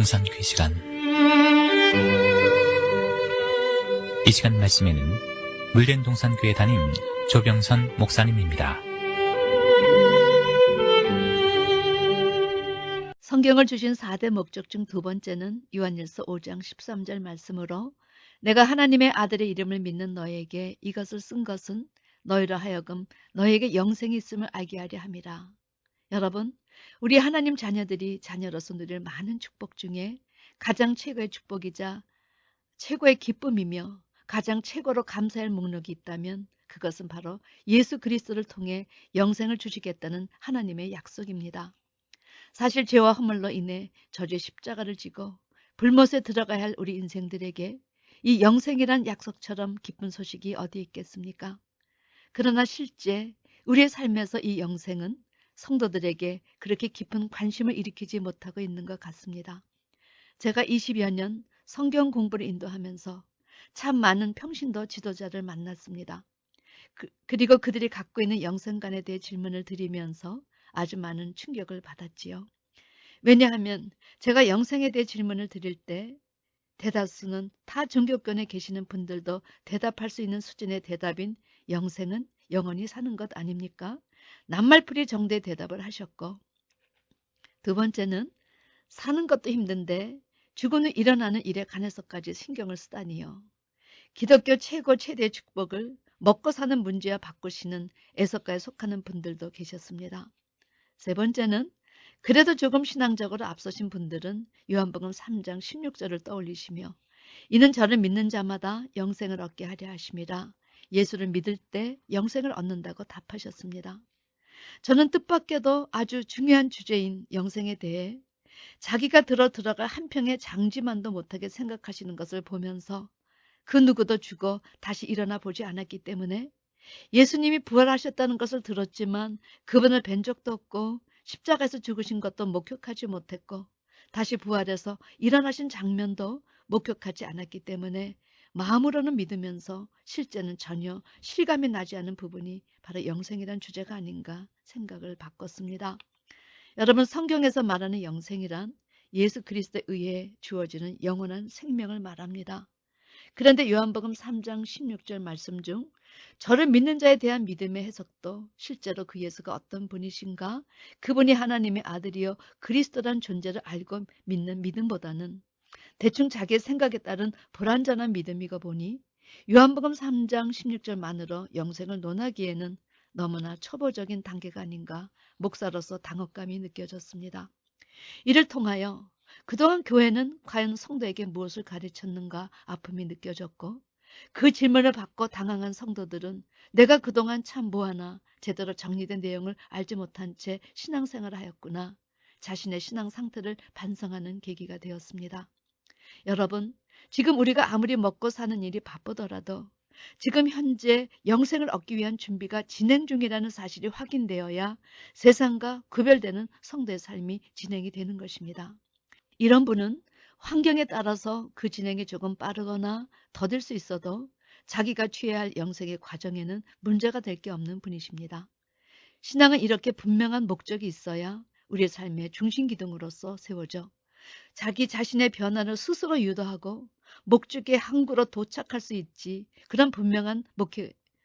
동산교회 시간. 이 시간 말씀에는 물된 동산교회 담임 조병선 목사님입니다. 성경을 주신 4대 목적 중 두 번째는 요한일서 5장 13절 말씀으로 내가 하나님의 아들의 이름을 믿는 너에게 이것을 쓴 것은 너희로 하여금 너에게 영생이 있음을 알게 하려 함이라. 여러분, 우리 하나님 자녀로서 누릴 많은 축복 중에 가장 최고의 축복이자 최고의 기쁨이며 가장 최고로 감사할 목록이 있다면 그것은 바로 예수 그리스도를 통해 영생을 주시겠다는 하나님의 약속입니다. 사실 죄와 허물로 인해 저주의 십자가를 지고 불못에 들어가야 할 우리 인생들에게 이 영생이란 약속처럼 기쁜 소식이 어디 있겠습니까? 그러나 실제 우리의 삶에서 이 영생은 성도들에게 그렇게 깊은 관심을 일으키지 못하고 있는 것 같습니다. 제가 20여 년 성경 공부를 인도하면서 참 많은 평신도 지도자를 만났습니다. 그리고 그들이 갖고 있는 영생관에 대해 질문을 드리면서 아주 많은 충격을 받았지요. 왜냐하면 제가 영생에 대해 질문을 드릴 때 대다수는 타 종교권에 계시는 분들도 대답할 수 있는 수준의 대답인 영생은 영원히 사는 것 아닙니까? 낱말풀이 정도의 대답을 하셨고, 두 번째는 사는 것도 힘든데 죽은 후 일어나는 일에 관해서까지 신경을 쓰다니요. 기독교 최대의 축복을 먹고 사는 문제와 바꾸시는 애석가에 속하는 분들도 계셨습니다. 세 번째는 그래도 조금 신앙적으로 앞서신 분들은 요한복음 3장 16절을 떠올리시며 이는 저를 믿는 자마다 영생을 얻게 하려 하심이라 예수를 믿을 때 영생을 얻는다고 답하셨습니다. 저는 뜻밖에도 아주 중요한 주제인 영생에 대해 자기가 들어갈 한평의 장지만도 못하게 생각하시는 것을 보면서 그 누구도 죽어 다시 일어나 보지 않았기 때문에 예수님이 부활하셨다는 것을 들었지만 그분을 뵌 적도 없고 십자가에서 죽으신 것도 목격하지 못했고 다시 부활해서 일어나신 장면도 목격하지 않았기 때문에 마음으로는 믿으면서 실제는 전혀 실감이 나지 않은 부분이 바로 영생이란 주제가 아닌가 생각을 바꿨습니다. 여러분, 성경에서 말하는 영생이란 예수 그리스도에 의해 주어지는 영원한 생명을 말합니다. 그런데 요한복음 3장 16절 말씀 중 저를 믿는 자에 대한 믿음의 해석도 실제로 그 예수가 어떤 분이신가, 그분이 하나님의 아들이요 그리스도란 존재를 알고 믿는 믿음보다는 대충 자기의 생각에 따른 불완전한 믿음이고 보니 요한복음 3장 16절만으로 영생을 논하기에는 너무나 초보적인 단계가 아닌가 목사로서 당혹감이 느껴졌습니다. 이를 통하여 그동안 교회는 과연 성도에게 무엇을 가르쳤는가 아픔이 느껴졌고 그 질문을 받고 당황한 성도들은 내가 그동안 참 뭐하나 제대로 정리된 내용을 알지 못한 채 신앙생활을 하였구나. 자신의 신앙 상태를 반성하는 계기가 되었습니다. 여러분, 지금 우리가 아무리 먹고 사는 일이 바쁘더라도 지금 현재 영생을 얻기 위한 준비가 진행 중이라는 사실이 확인되어야 세상과 구별되는 성도의 삶이 진행이 되는 것입니다. 이런 분은 환경에 따라서 그 진행이 조금 빠르거나 더딜 수 있어도 자기가 취해야 할 영생의 과정에는 문제가 될 게 없는 분이십니다. 신앙은 이렇게 분명한 목적이 있어야 우리의 삶의 중심기둥으로서 세워져 자기 자신의 변화를 스스로 유도하고 목적의 항구로 도착할 수 있지, 그런 분명한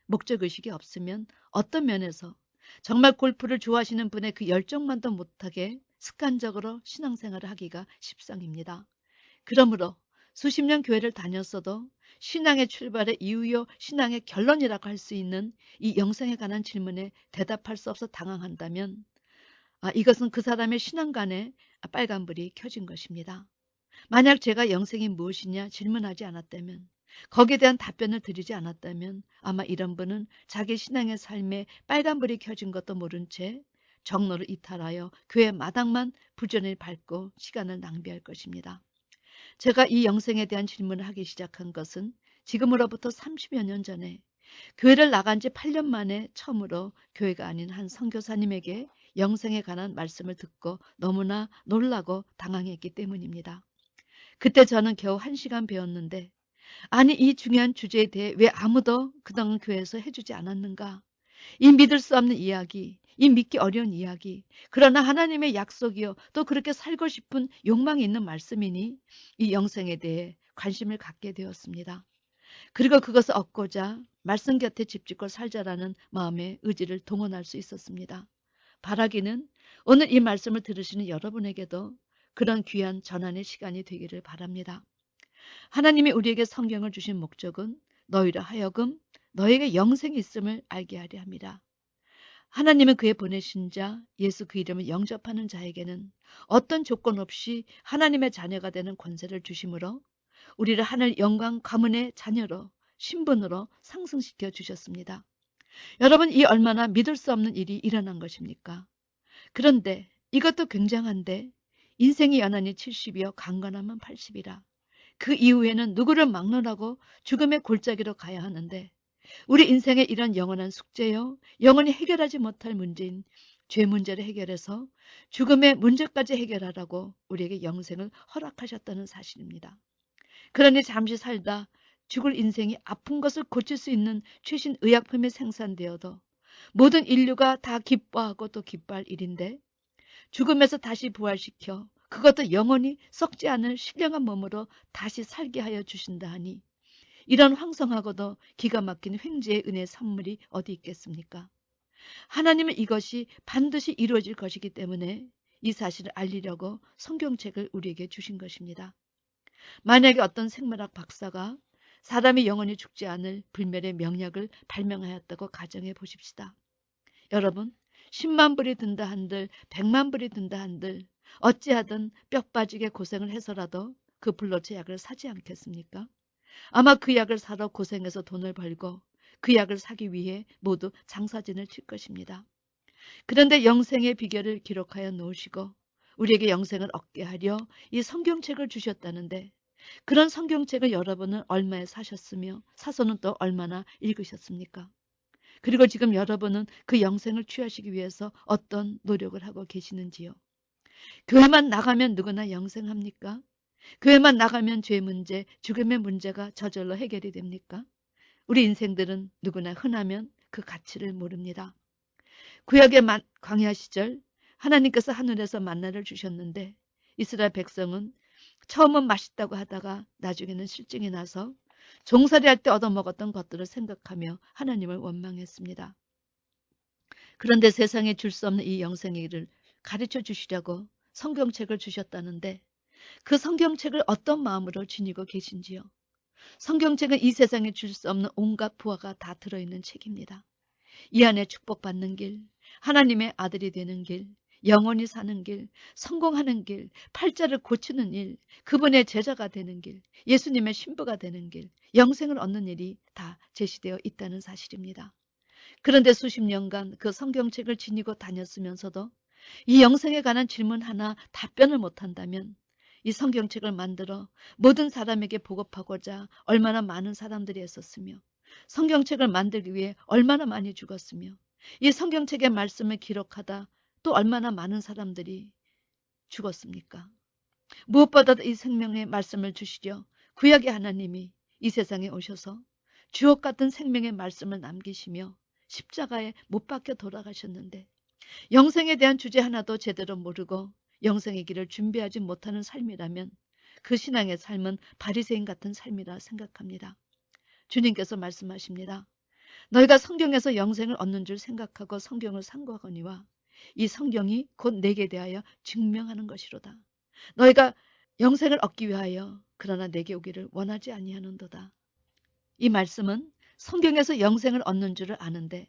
목적의식이 없으면 어떤 면에서 정말 골프를 좋아하시는 분의 그 열정만도 못하게 습관적으로 신앙생활을 하기가 십상입니다. 그러므로 수십 년 교회를 다녔어도 신앙의 출발의 이유요 신앙의 결론이라고 할 수 있는 이 영생에 관한 질문에 대답할 수 없어 당황한다면 이것은 그 사람의 신앙관에 빨간불이 켜진 것입니다. 만약 제가 영생이 무엇이냐 질문하지 않았다면, 거기에 대한 답변을 드리지 않았다면 아마 이런 분은 자기 신앙의 삶에 빨간불이 켜진 것도 모른 채 정로를 이탈하여 교회 마당만 부지런히 밟고 시간을 낭비할 것입니다. 제가 이 영생에 대한 질문을 하기 시작한 것은 지금으로부터 30여 년 전에 교회를 나간 지 8년 만에 처음으로 교회가 아닌 한 선교사님에게 영생에 관한 말씀을 듣고 너무나 놀라고 당황했기 때문입니다. 그때 저는 겨우 1시간 배웠는데 아니 이 중요한 주제에 대해 왜 아무도 그동안 교회에서 해주지 않았는가? 이 믿을 수 없는 이야기, 이 믿기 어려운 이야기. 그러나 하나님의 약속이요. 또 그렇게 살고 싶은 욕망이 있는 말씀이니 이 영생에 대해 관심을 갖게 되었습니다. 그리고 그것을 얻고자 말씀 곁에 집짓고 살자라는 마음의 의지를 동원할 수 있었습니다. 바라기는 오늘 이 말씀을 들으시는 여러분에게도 그런 귀한 전환의 시간이 되기를 바랍니다. 하나님이 우리에게 성경을 주신 목적은 너희로 하여금 너에게 영생이 있음을 알게 하려 합니다. 하나님은 그의 보내신 자, 예수 그 이름을 영접하는 자에게는 어떤 조건 없이 하나님의 자녀가 되는 권세를 주심으로 우리를 하늘 영광 가문의 자녀로 신분으로 상승시켜 주셨습니다. 여러분, 이 얼마나 믿을 수 없는 일이 일어난 것입니까? 그런데 이것도 굉장한데 인생이 연한이 70이요 강건하면 80이라. 그 이후에는 누구를 막론하고 죽음의 골짜기로 가야 하는데 우리 인생의 이런 영원한 숙제요, 영원히 해결하지 못할 문제인 죄 문제를 해결해서 죽음의 문제까지 해결하라고 우리에게 영생을 허락하셨다는 사실입니다. 그러니 잠시 살다 죽을 인생이 아픈 것을 고칠 수 있는 최신 의약품이 생산되어도 모든 인류가 다 기뻐하고 또 기뻐할 일인데 죽음에서 다시 부활시켜 그것도 영원히 썩지 않을 신령한 몸으로 다시 살게 하여 주신다 하니 이런 황성하고도 기가 막힌 횡재의 은혜의 선물이 어디 있겠습니까? 하나님은 이것이 반드시 이루어질 것이기 때문에 이 사실을 알리려고 성경책을 우리에게 주신 것입니다. 만약에 어떤 생물학 박사가 사람이 영원히 죽지 않을 불멸의 명약을 발명하였다고 가정해 보십시다. 여러분, 10만 불이 든다 한들 100만 불이 든다 한들 어찌하든 뼈 빠지게 고생을 해서라도 그 불로체 약을 사지 않겠습니까? 아마 그 약을 사러 고생해서 돈을 벌고 그 약을 사기 위해 모두 장사진을 칠 것입니다. 그런데 영생의 비결을 기록하여 놓으시고 우리에게 영생을 얻게 하려 이 성경책을 주셨다는데 그런 성경책을 여러분은 얼마에 사셨으며 사서는 또 얼마나 읽으셨습니까? 그리고 지금 여러분은 그 영생을 취하시기 위해서 어떤 노력을 하고 계시는지요? 교회만 나가면 누구나 영생합니까? 교회만 나가면 죄 문제, 죽음의 문제가 저절로 해결이 됩니까? 우리 인생들은 누구나 흔하면 그 가치를 모릅니다. 구약의 광야 시절 하나님께서 하늘에서 만나를 주셨는데 이스라엘 백성은 처음은 맛있다고 하다가 나중에는 실증이 나서 종살이 할 때 얻어먹었던 것들을 생각하며 하나님을 원망했습니다. 그런데 세상에 줄 수 없는 이 영생의 일을 가르쳐 주시려고 성경책을 주셨다는데 그 성경책을 어떤 마음으로 지니고 계신지요? 성경책은 이 세상에 줄 수 없는 온갖 부하가 다 들어있는 책입니다. 이 안에 축복받는 길, 하나님의 아들이 되는 길, 영원히 사는 길, 성공하는 길, 팔자를 고치는 일, 그분의 제자가 되는 길, 예수님의 신부가 되는 길, 영생을 얻는 일이 다 제시되어 있다는 사실입니다. 그런데 수십 년간 그 성경책을 지니고 다녔으면서도 이 영생에 관한 질문 하나 답변을 못한다면 이 성경책을 만들어 모든 사람에게 보급하고자 얼마나 많은 사람들이 애썼으며 성경책을 만들기 위해 얼마나 많이 죽었으며 이 성경책의 말씀을 기록하다 또 얼마나 많은 사람들이 죽었습니까? 무엇보다도 이 생명의 말씀을 주시려 구약의 하나님이 이 세상에 오셔서 주옥 같은 생명의 말씀을 남기시며 십자가에 못 박혀 돌아가셨는데 영생에 대한 주제 하나도 제대로 모르고 영생의 길을 준비하지 못하는 삶이라면 그 신앙의 삶은 바리새인 같은 삶이라 생각합니다. 주님께서 말씀하십니다. 너희가 성경에서 영생을 얻는 줄 생각하고 성경을 상고하거니와 이 성경이 곧 내게 대하여 증명하는 것이로다. 너희가 영생을 얻기 위하여 그러나 내게 오기를 원하지 아니하는도다. 이 말씀은 성경에서 영생을 얻는 줄을 아는데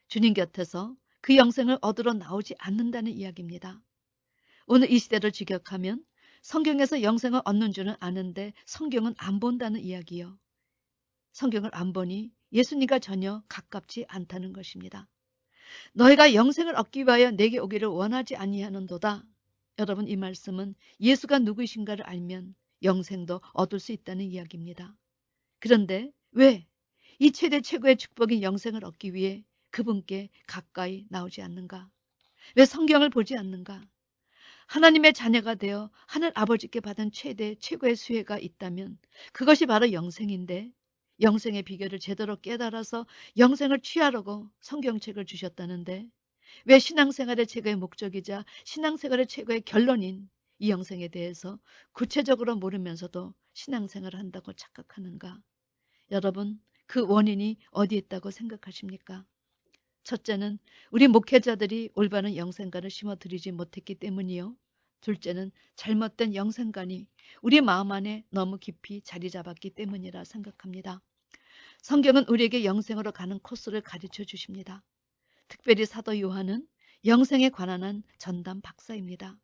주님 곁에서 그 영생을 얻으러 나오지 않는다는 이야기입니다. 오늘 이 시대를 직역하면 성경에서 영생을 얻는 줄은 아는데 성경은 안 본다는 이야기요. 성경을 안 보니 예수님과 전혀 가깝지 않다는 것입니다. 너희가 영생을 얻기 위하여 내게 오기를 원하지 아니하는도다. 여러분, 이 말씀은 예수가 누구이신가를 알면 영생도 얻을 수 있다는 이야기입니다. 그런데 왜 이 최대 최고의 축복인 영생을 얻기 위해 그분께 가까이 나오지 않는가? 왜 성경을 보지 않는가? 하나님의 자녀가 되어 하늘 아버지께 받은 최대 최고의 수혜가 있다면 그것이 바로 영생인데 영생의 비결을 제대로 깨달아서 영생을 취하려고 성경책을 주셨다는데 왜 신앙생활의 최고의 목적이자 신앙생활의 최고의 결론인 이 영생에 대해서 구체적으로 모르면서도 신앙생활을 한다고 착각하는가? 여러분, 그 원인이 어디에 있다고 생각하십니까? 첫째는 우리 목회자들이 올바른 영생관을 심어드리지 못했기 때문이요. 둘째는 잘못된 영생관이 우리 마음 안에 너무 깊이 자리 잡았기 때문이라 생각합니다. 성경은 우리에게 영생으로 가는 코스를 가르쳐 주십니다. 특별히 사도 요한은 영생에 관한 한 전담 박사입니다.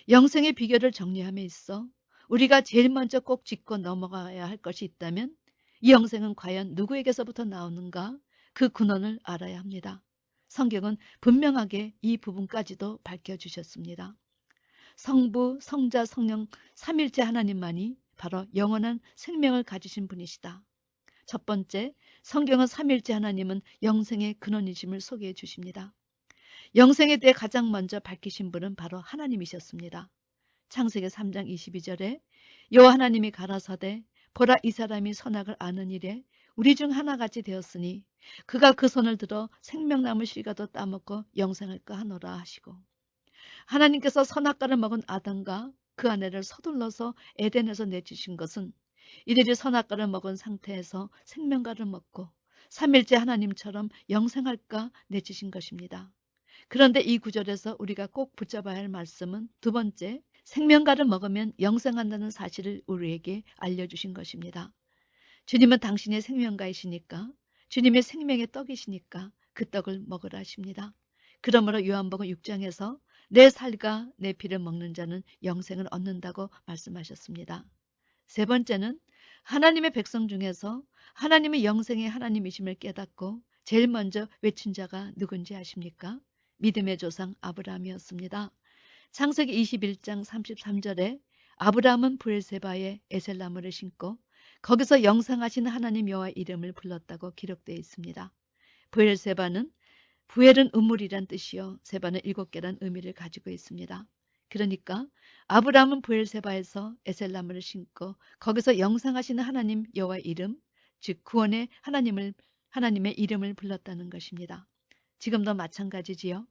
영생의 비결을 정리함에 있어 우리가 제일 먼저 꼭 짚고 넘어가야 할 것이 있다면 이 영생은 과연 누구에게서부터 나오는가? 그 근원을 알아야 합니다. 성경은 분명하게 이 부분까지도 밝혀주셨습니다. 성부, 성자, 성령 삼일째 하나님만이 바로 영원한 생명을 가지신 분이시다. 첫 번째, 성경은 삼일째 하나님은 영생의 근원이심을 소개해 주십니다. 영생에 대해 가장 먼저 밝히신 분은 바로 하나님이셨습니다. 창세기 3장 22절에 여호와 하나님이 가라사대 보라 이 사람이 선악을 아는 일에 우리 중 하나같이 되었으니 그가 그 손을 들어 생명나무 실과도 따먹고 영생할까 하노라 하시고, 하나님께서 선악과를 먹은 아담과 그 아내를 서둘러서 에덴에서 내주신 것은 이들이 선악과를 먹은 상태에서 생명과를 먹고 삼일째 하나님처럼 영생할까 내주신 것입니다. 그런데 이 구절에서 우리가 꼭 붙잡아야 할 말씀은 두 번째, 생명과를 먹으면 영생한다는 사실을 우리에게 알려주신 것입니다. 주님은 당신의 생명과이시니까, 주님의 생명의 떡이시니까 그 떡을 먹으라 하십니다. 그러므로 요한복음 6장에서 내 살과 내 피를 먹는 자는 영생을 얻는다고 말씀하셨습니다. 세 번째는 하나님의 백성 중에서 하나님의 영생의 하나님이심을 깨닫고 제일 먼저 외친 자가 누군지 아십니까? 믿음의 조상 아브라함이었습니다. 창세기 21장 33절에 아브라함은 브엘세바에 에셀나무를 심고 거기서 영생하신 하나님 여호와 이름을 불렀다고 기록되어 있습니다. 브엘세바는 부엘은 우물이란 뜻이요 세바는 7개란 의미를 가지고 있습니다. 그러니까 아브라함은 브엘세바에서 에셀나무를 심고 거기서 영생하시는 하나님 여호와 이름, 즉 구원의 하나님의 이름을 불렀다는 것입니다. 지금도 마찬가지지요.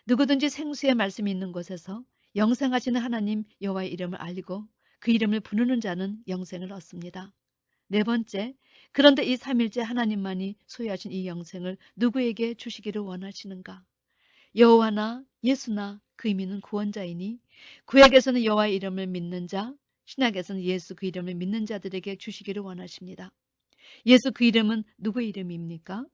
누구든지 생수의 말씀이 있는 곳에서 영생하시는 하나님 여호와의 이름을 알리고 그 이름을 부르는 자는 영생을 얻습니다. 네 번째, 그런데 이 삼일째 하나님만이 소유하신 이 영생을 누구에게 주시기를 원하시는가? 여호와나 예수나 그 의미는 구원자이니 구약에서는 여호와의 이름을 믿는 자, 신약에서는 예수 그 이름을 믿는 자들에게 주시기를 원하십니다. 예수 그 이름은 누구의 이름입니까?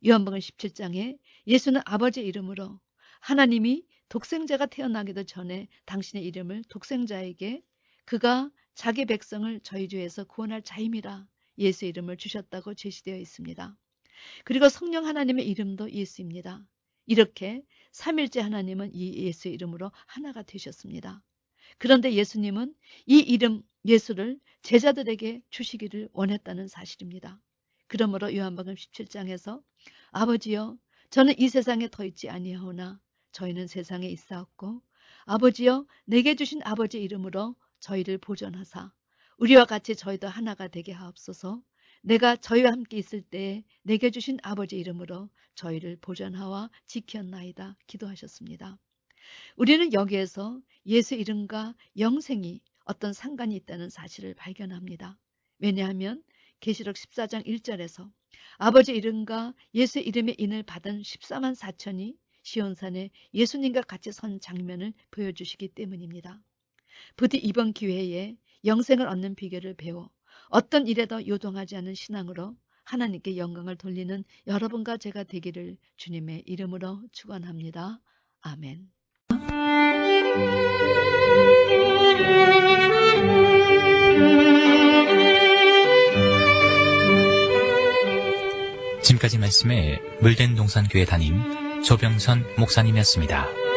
요한복음 17장에 예수는 아버지의 이름으로 하나님이 독생자가 태어나기도 전에 당신의 이름을 독생자에게 그가 자기 백성을 저희 죄에서 구원할 자임이라 예수의 이름을 주셨다고 제시되어 있습니다. 그리고 성령 하나님의 이름도 예수입니다. 이렇게 삼일째 하나님은 이 예수의 이름으로 하나가 되셨습니다. 그런데 예수님은 이 이름 예수를 제자들에게 주시기를 원했다는 사실입니다. 그러므로 요한복음 17장에서 아버지여 저는 이 세상에 더 있지 아니하오나 저희는 세상에 있사옵고 아버지여 내게 주신 아버지 이름으로 저희를 보존하사 우리와 같이 저희도 하나가 되게 하옵소서. 내가 저희와 함께 있을 때에 내게 주신 아버지 이름으로 저희를 보존하와 지켰나이다 기도하셨습니다. 우리는 여기에서 예수 이름과 영생이 어떤 상관이 있다는 사실을 발견합니다. 왜냐하면 계시록 14장 1절에서 아버지 이름과 예수 이름의 인을 받은 14만 4천이 시온산에 예수님과 같이 선 장면을 보여주시기 때문입니다. 부디 이번 기회에 영생을 얻는 비결을 배워 어떤 일에도 요동하지 않은 신앙으로 하나님께 영광을 돌리는 여러분과 제가 되기를 주님의 이름으로 축원합니다. 아멘. 지금까지 말씀에 물된 동산교회 담임 조병선 목사님이었습니다.